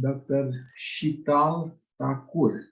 Dr. Sheetal Thakur.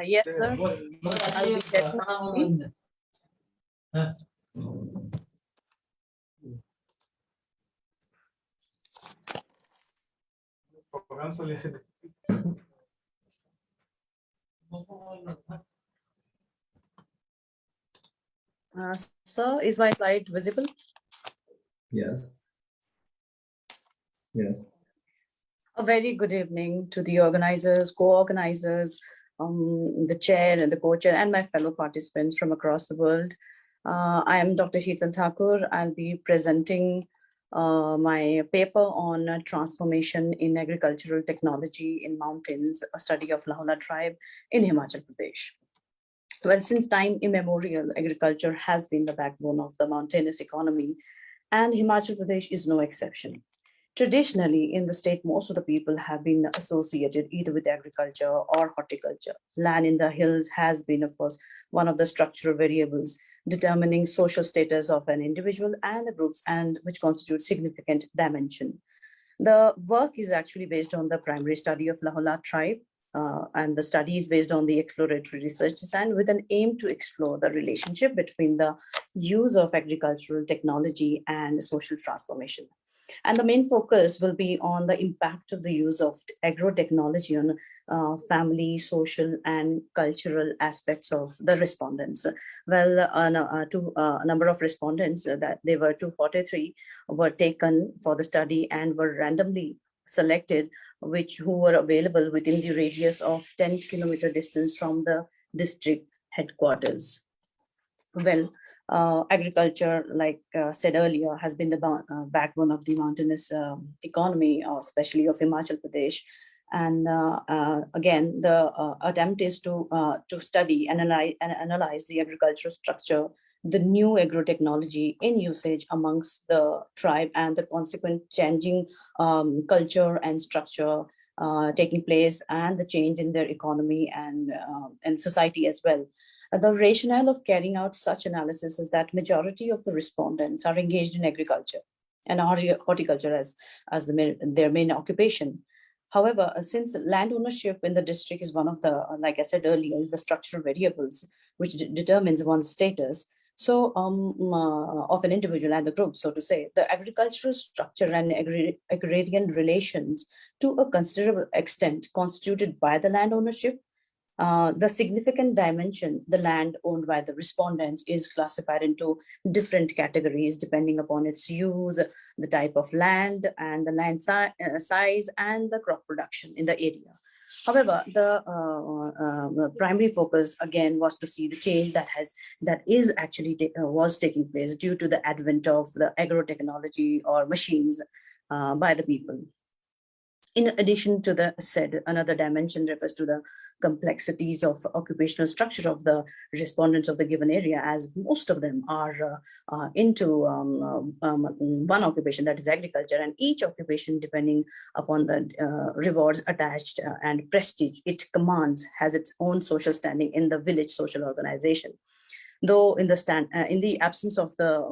Yes, sir. I'll be checking. Sir, is my slide visible? Yes. Yes. A very good evening to the organizers, co-organizers, the chair and the co-chair, and my fellow participants from across the world. I am Dr. Sheetal Thakur. I'll be presenting my paper on transformation in agricultural technology in mountains, a study of Lahula tribe in Himachal Pradesh. Well, since time immemorial, agriculture has been the backbone of the mountainous economy, and Himachal Pradesh is no exception. Traditionally, in the state, most of the people have been associated either with agriculture or horticulture. Land in the hills has been, of course, one of the structural variables determining social status of an individual and the groups, and which constitute significant dimension. The work is actually based on the primary study of Lahula tribe, and the study is based on the exploratory research design with an aim to explore the relationship between the use of agricultural technology and social transformation. And the main focus will be on the impact of the use of agro-technology on family, social, and cultural aspects of the respondents. Well, a number of respondents, that they were 243, were taken for the study and were randomly selected, who were available within the radius of 10-kilometer distance from the district headquarters. Well, agriculture, like said earlier, has been the backbone of the mountainous economy, especially of Himachal Pradesh. And again, the attempt is to study and analyze the agricultural structure, the new agro-technology in usage amongst the tribe, and the consequent changing culture and structure taking place, and the change in their economy and society as well. The rationale of carrying out such analysis is that majority of the respondents are engaged in agriculture and horticulture as their main occupation. However, since land ownership in the district is one of the, like I said earlier, is the structural variables which determines one's status, so of an individual and the group, so to say, the agricultural structure and agrarian relations to a considerable extent constituted by the land ownership. The significant dimension, the land owned by the respondents, is classified into different categories depending upon its use, the type of land, and the land size, and the crop production in the area. However, the primary focus again was to see the change that is actually was taking place due to the advent of the agro-technology or machines by the people. In addition to the said, another dimension refers to the complexities of occupational structure of the respondents of the given area, as most of them are into one occupation, that is agriculture, and each occupation, depending upon the rewards attached and prestige it commands, has its own social standing in the village social organization. Though in the absence of the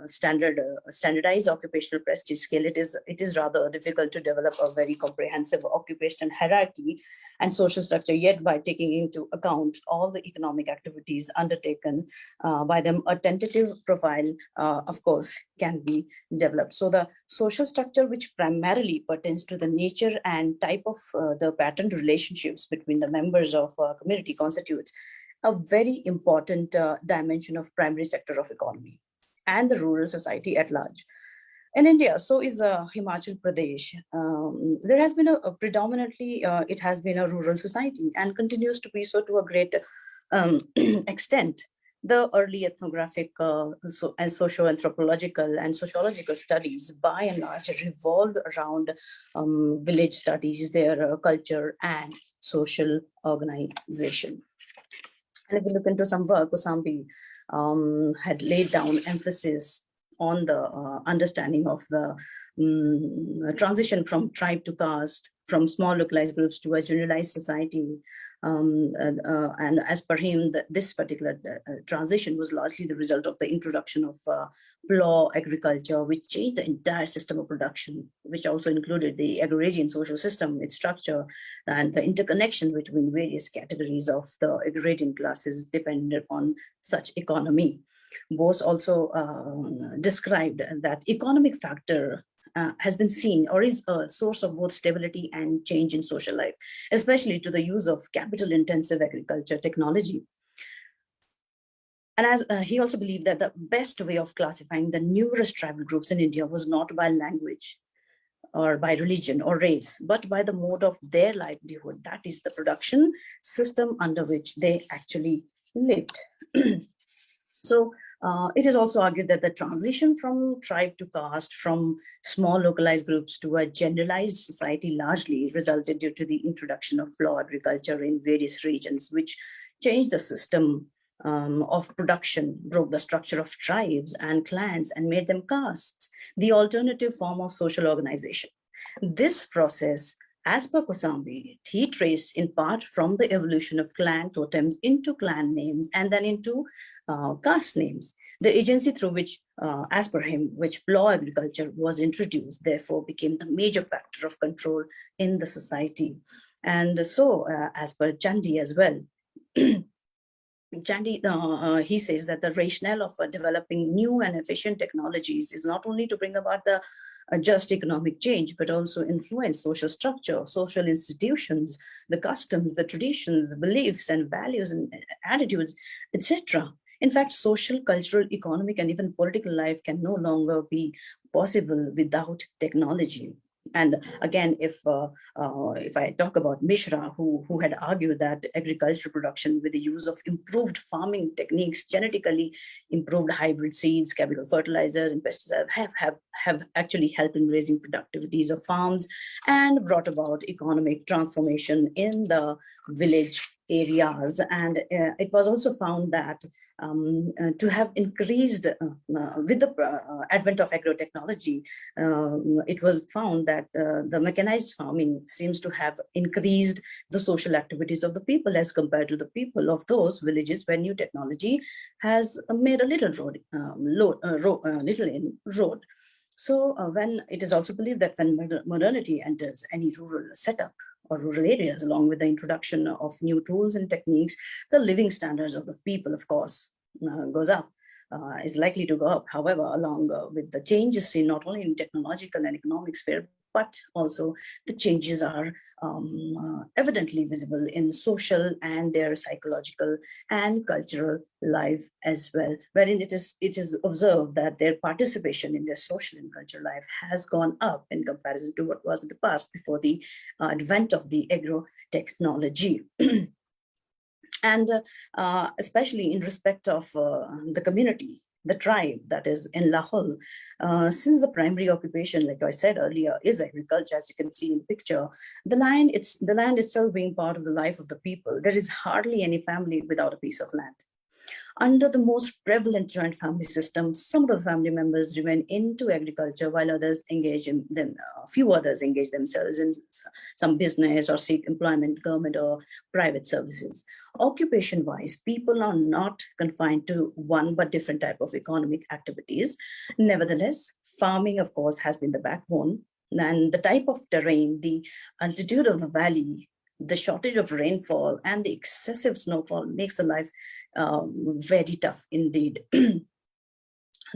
standardized occupational prestige scale, it is rather difficult to develop a very comprehensive occupational hierarchy and social structure. Yet, by taking into account all the economic activities undertaken by them, a tentative profile, of course, can be developed. So the social structure, which primarily pertains to the nature and type of the patterned relationships between the members of a community, constitutes a very important dimension of primary sector of economy and the rural society at large. In India, so is Himachal Pradesh. There has been a predominantly, it has been a rural society and continues to be so to a great extent. The early ethnographic and socio-anthropological and sociological studies, by and large, revolved around village studies, their culture and social organization. And if we look into some work, Osambi had laid down emphasis on the understanding of the transition from tribe to caste, from small localized groups to a generalized society. And as per him, this particular transition was largely the result of the introduction of plough agriculture, which changed the entire system of production, which also included the agrarian social system, its structure, and the interconnection between various categories of the agrarian classes depended on such economy. Bose also described that economic factor has been seen or is a source of both stability and change in social life, especially to the use of capital-intensive agriculture technology. And as he also believed that the best way of classifying the numerous tribal groups in India was not by language or by religion or race, but by the mode of their livelihood, that is the production system under which they actually lived. So it is also argued that the transition from tribe to caste, from small localized groups to a generalized society largely resulted due to the introduction of plough agriculture in various regions, which changed the system of production, broke the structure of tribes and clans, and made them castes, the alternative form of social organization. This process, as per Kosambi, he traced in part from the evolution of clan totems into clan names and then into caste names. The agency through which, as per him, which plough agriculture was introduced, therefore became the major factor of control in the society. And so, as per Chandi as well, Chandi, he says that the rationale of developing new and efficient technologies is not only to bring about the just economic change, but also influence social structure, social institutions, the customs, the traditions, the beliefs and values and attitudes, etc. In fact, social, cultural, economic, and even political life can no longer be possible without technology. And again, if I talk about Mishra, who had argued that agricultural production with the use of improved farming techniques, genetically improved hybrid seeds, chemical fertilizers, and pesticides have actually helped in raising productivities of farms and brought about economic transformation in the village areas. And it was also found that to have increased with the advent of agrotechnology, it was found that the mechanized farming seems to have increased the social activities of the people as compared to the people of those villages where new technology has made a little little inroad. So when it is also believed that when modernity enters any rural setup or rural areas, along with the introduction of new tools and techniques, the living standards of the people, of course, goes up, is likely to go up. However, along with the changes seen not only in technological and economic sphere, but also the changes are evidently visible in social and their psychological and cultural life as well, wherein it is observed that their participation in their social and cultural life has gone up in comparison to what was in the past before the advent of the agro technology. And especially in respect of the community, the tribe that is in Lahul, since the primary occupation, like I said earlier, is agriculture, as you can see in the picture, the land itself being part of the life of the people, there is hardly any family without a piece of land. Under the most prevalent joint family system, some of the family members remain into agriculture while others engage in them. A few others engage themselves in some business or seek employment, government or private services. Occupation-wise, people are not confined to one but different type of economic activities. Nevertheless, farming, of course, has been the backbone, and the type of terrain, the altitude of the valley, the shortage of rainfall and the excessive snowfall makes the life very tough indeed.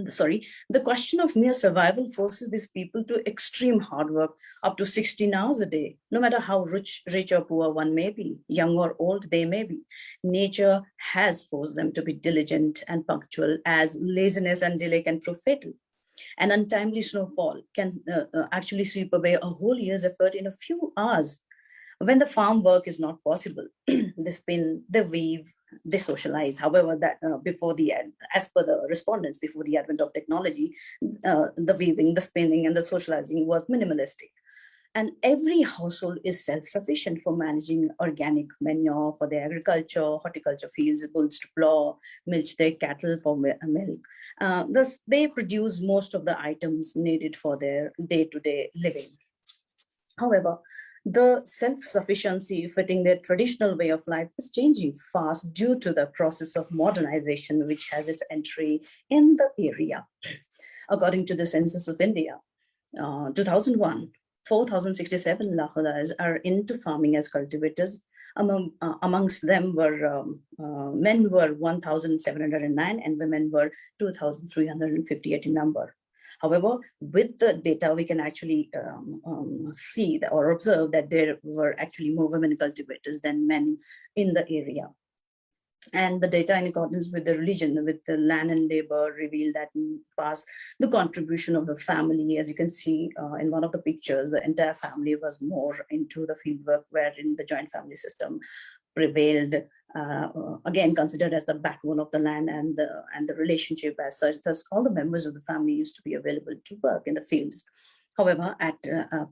Sorry, the question of mere survival forces these people to extreme hard work, up to 16 hours a day, no matter how rich or poor one may be, young or old they may be. Nature has forced them to be diligent and punctual, as laziness and delay can prove fatal. An untimely snowfall can actually sweep away a whole year's effort in a few hours. When the farm work is not possible, they spin, they weave, they socialize. However, that as per the respondents, before the advent of technology, the weaving, the spinning, and the socializing was minimalistic. And every household is self-sufficient for managing organic manure for their agriculture, horticulture fields, bulls to plow, milch their cattle for milk. Thus, they produce most of the items needed for their day-to-day living. However, The self-sufficiency fitting their traditional way of life is changing fast due to the process of modernization, which has its entry in the area. According to the Census of India, 2001, 4,067 Lahulas are into farming as cultivators. Amongst them were men were 1,709 and women were 2,358 in number. However, with the data, we can actually see or observe that there were actually more women cultivators than men in the area. And the data in accordance with the religion, with the land and labor, revealed that in the past, the contribution of the family, as you can see in one of the pictures, the entire family was more into the fieldwork, wherein the joint family system prevailed, again considered as the backbone of the land and the relationship as such. Thus, all the members of the family used to be available to work in the fields. However, at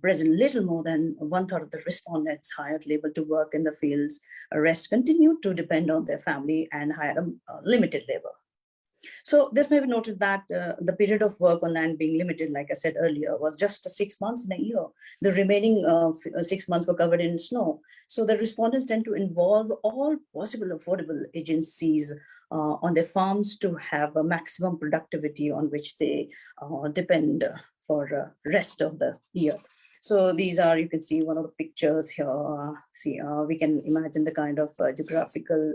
present, little more than 1/3 of the respondents hired labor to work in the fields. The rest continued to depend on their family and hired limited labor. So this may be noted that the period of work on land being limited, like I said earlier, was just 6 months in a year. The remaining 6 months were covered in snow. So the respondents tend to involve all possible affordable agencies on their farms to have a maximum productivity on which they depend for rest of the year. So these are, you can see one of the pictures here. We can imagine the kind of geographical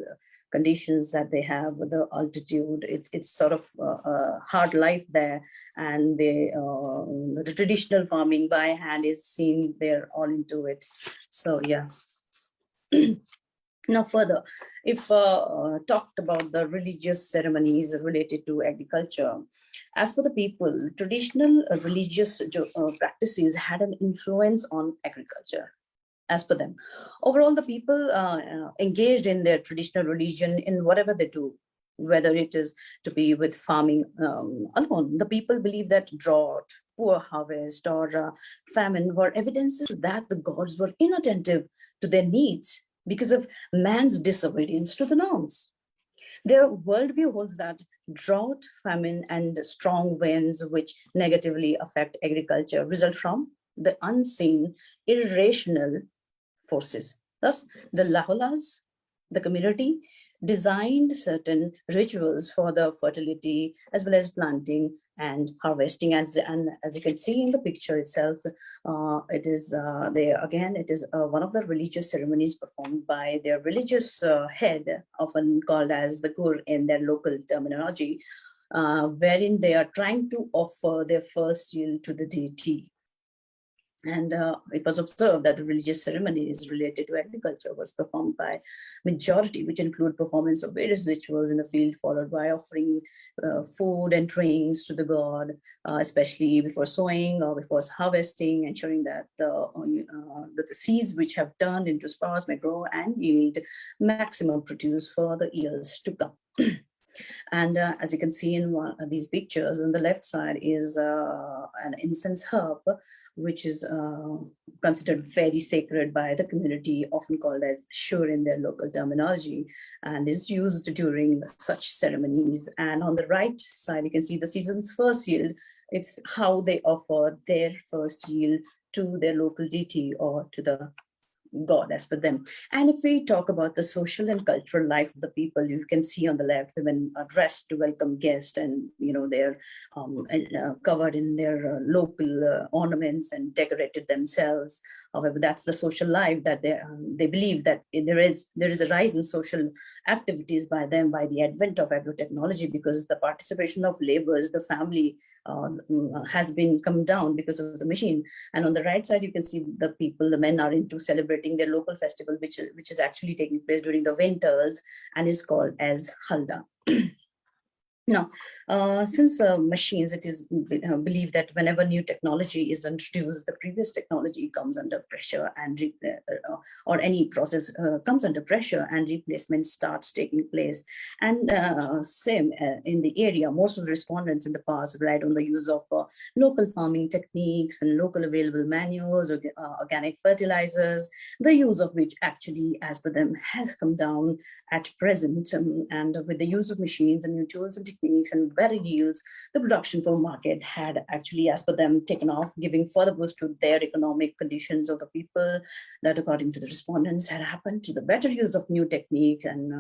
conditions that they have with the altitude. It's sort of a hard life there, and the traditional farming by hand is seen. They're all into it. So yeah. Now further, if talked about the religious ceremonies related to agriculture, as for the people, traditional religious practices had an influence on agriculture. As per them, overall, the people engaged in their traditional religion in whatever they do, whether it is to be with farming alone. The people believe that drought, poor harvest, or famine were evidences that the gods were inattentive to their needs because of man's disobedience to the norms. Their worldview holds that drought, famine, and strong winds, which negatively affect agriculture, result from the unseen, irrational forces. Thus, the Lahulas, the community, designed certain rituals for the fertility as well as planting and harvesting. And as you can see in the picture itself, it is one of the religious ceremonies performed by their religious head, often called as the Gur in their local terminology, wherein they are trying to offer their first yield to the deity. And it was observed that the religious ceremonies related to agriculture was performed by majority, which include performance of various rituals in the field, followed by offering food and drinks to the god, especially before sowing or before harvesting, ensuring that the seeds which have turned into sprouts may grow and yield maximum produce for the years to come. And as you can see in these pictures, on the left side is an incense herb, which is considered very sacred by the community, often called as shur in their local terminology, and is used during such ceremonies. And on the right side, you can see the season's first yield. It's how they offer their first yield to their local deity or to the God as per them. And if we talk about the social and cultural life of the people, you can see on the left, women are dressed to welcome guests, and they're covered in their local ornaments and decorated themselves. However, that's the social life that they believe that there is a rise in social activities by them by the advent of agrotechnology, because the participation of laborers, the family, has been come down because of the machine. And on the right side, you can see the people, the men are into celebrating their local festival, which is actually taking place during the winters and is called as Halda. Now, since machines, it is believed that whenever new technology is introduced, the previous technology comes under pressure and or any process comes under pressure and replacement starts taking place. And same in the area, most of the respondents in the past relied on the use of local farming techniques and local available manures, organic fertilizers, the use of which actually, as per them, has come down at present. And with the use of machines and new tools and techniques, techniques and better yields, the production for market had actually, as per them, taken off, giving further boost to their economic conditions of the people. That, according to the respondents, had happened to the better use of new technique and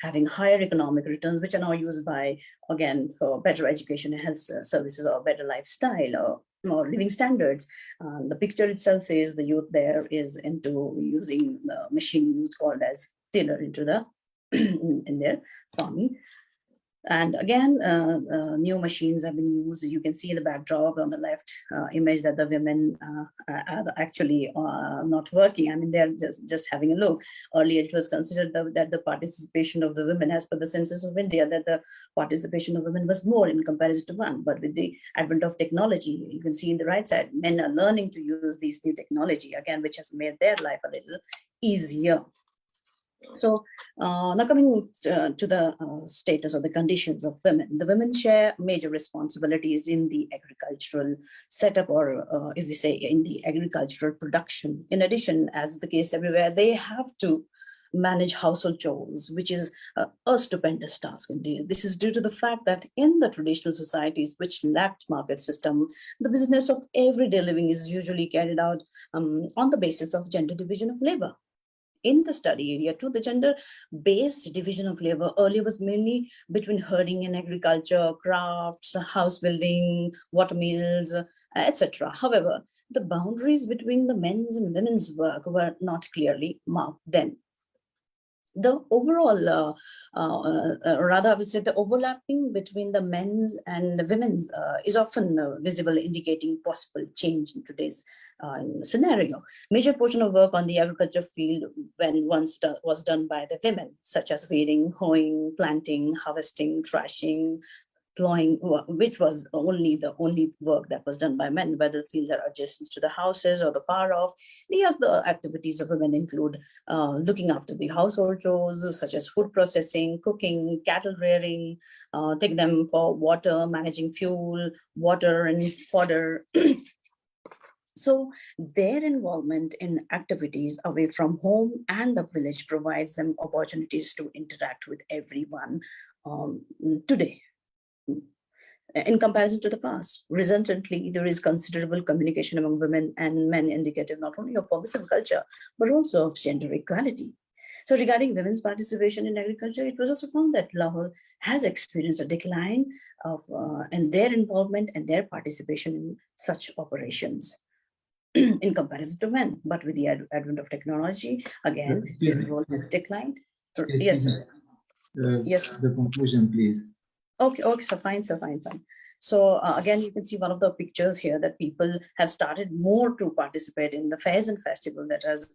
having higher economic returns, which are now used by, again, for better education and health services or better lifestyle or living standards. The picture itself says the youth there is into using the machine used called as tiller into the in their farming. And again, new machines have been used. You can see the backdrop on the left image that the women are actually not working. I mean, they're just having a look. Earlier, it was considered that the participation of the women, as per the census of India, that the participation of women was more in comparison to men. But with the advent of technology, you can see in the right side, men are learning to use these new technology, again, which has made their life a little easier. So now coming to the status or the conditions of women, the women share major responsibilities in the agricultural setup, or if we say in the agricultural production. In addition, as the case everywhere, they have to manage household chores, which is a stupendous task indeed. This is due to the fact that in the traditional societies which lacked market system, the business of everyday living is usually carried out on the basis of gender division of labor. In the study area too, the gender-based division of labor earlier was mainly between herding and agriculture, crafts, house building, water mills, etc. However, the boundaries between the men's and women's work were not clearly marked then. The overall, rather I would say the overlapping between the men's and the women's is often visible, indicating possible change in today's scenario. Major portion of work on the agriculture field when once was done by the women, such as weeding, hoeing, planting, harvesting, thrashing, plowing, which was the only work that was done by men, whether the fields are adjacent to the houses or the far off. The other activities of women include looking after the household chores, such as food processing, cooking, cattle rearing, taking them for water, managing fuel, water, and fodder. So their involvement in activities away from home and the village provides them opportunities to interact with everyone today. In comparison to the past, resultantly, there is considerable communication among women and men, indicative not only of permissive culture, but also of gender equality. So regarding women's participation in agriculture, it was also found that Lahore has experienced a decline of in their involvement and their participation in such operations in comparison to men. But with the advent of technology, again, their role has declined. Yes, sir. Yes. The conclusion, please. Okay, so fine. So again, you can see one of the pictures here that people have started more to participate in the fairs and festival that is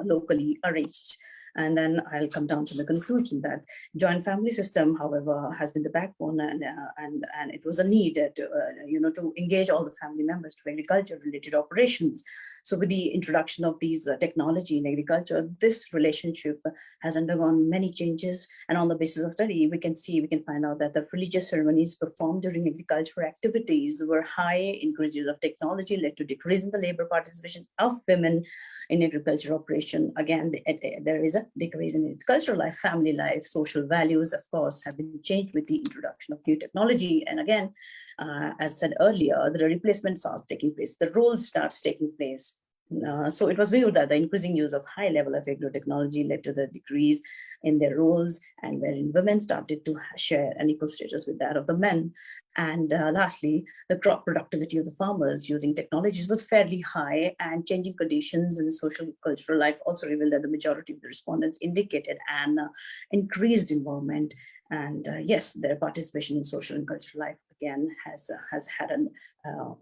locally arranged. And then I'll come down to the conclusion that joint family system, however, has been the backbone, and it was a need to engage all the family members to agriculture-related operations. So with the introduction of these technology in agriculture, this relationship has undergone many changes. And on the basis of study, we can find out that the religious ceremonies performed during agricultural activities were high. Increases of technology led to decrease in the labor participation of women in agriculture operation. Again, there is a decrease in agricultural life, family life, social values, of course, have been changed with the introduction of new technology. And again, as said earlier, the replacement starts taking place, the roles starts taking place. So it was viewed that the increasing use of high level of agro technology led to the decrease in their roles, and wherein women started to share an equal status with that of the men. And lastly, the crop productivity of the farmers using technologies was fairly high, and changing conditions in social cultural life also revealed that the majority of the respondents indicated an increased involvement. And yes, their participation in social and cultural life again has had an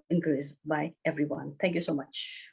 increase by everyone. Thank you so much.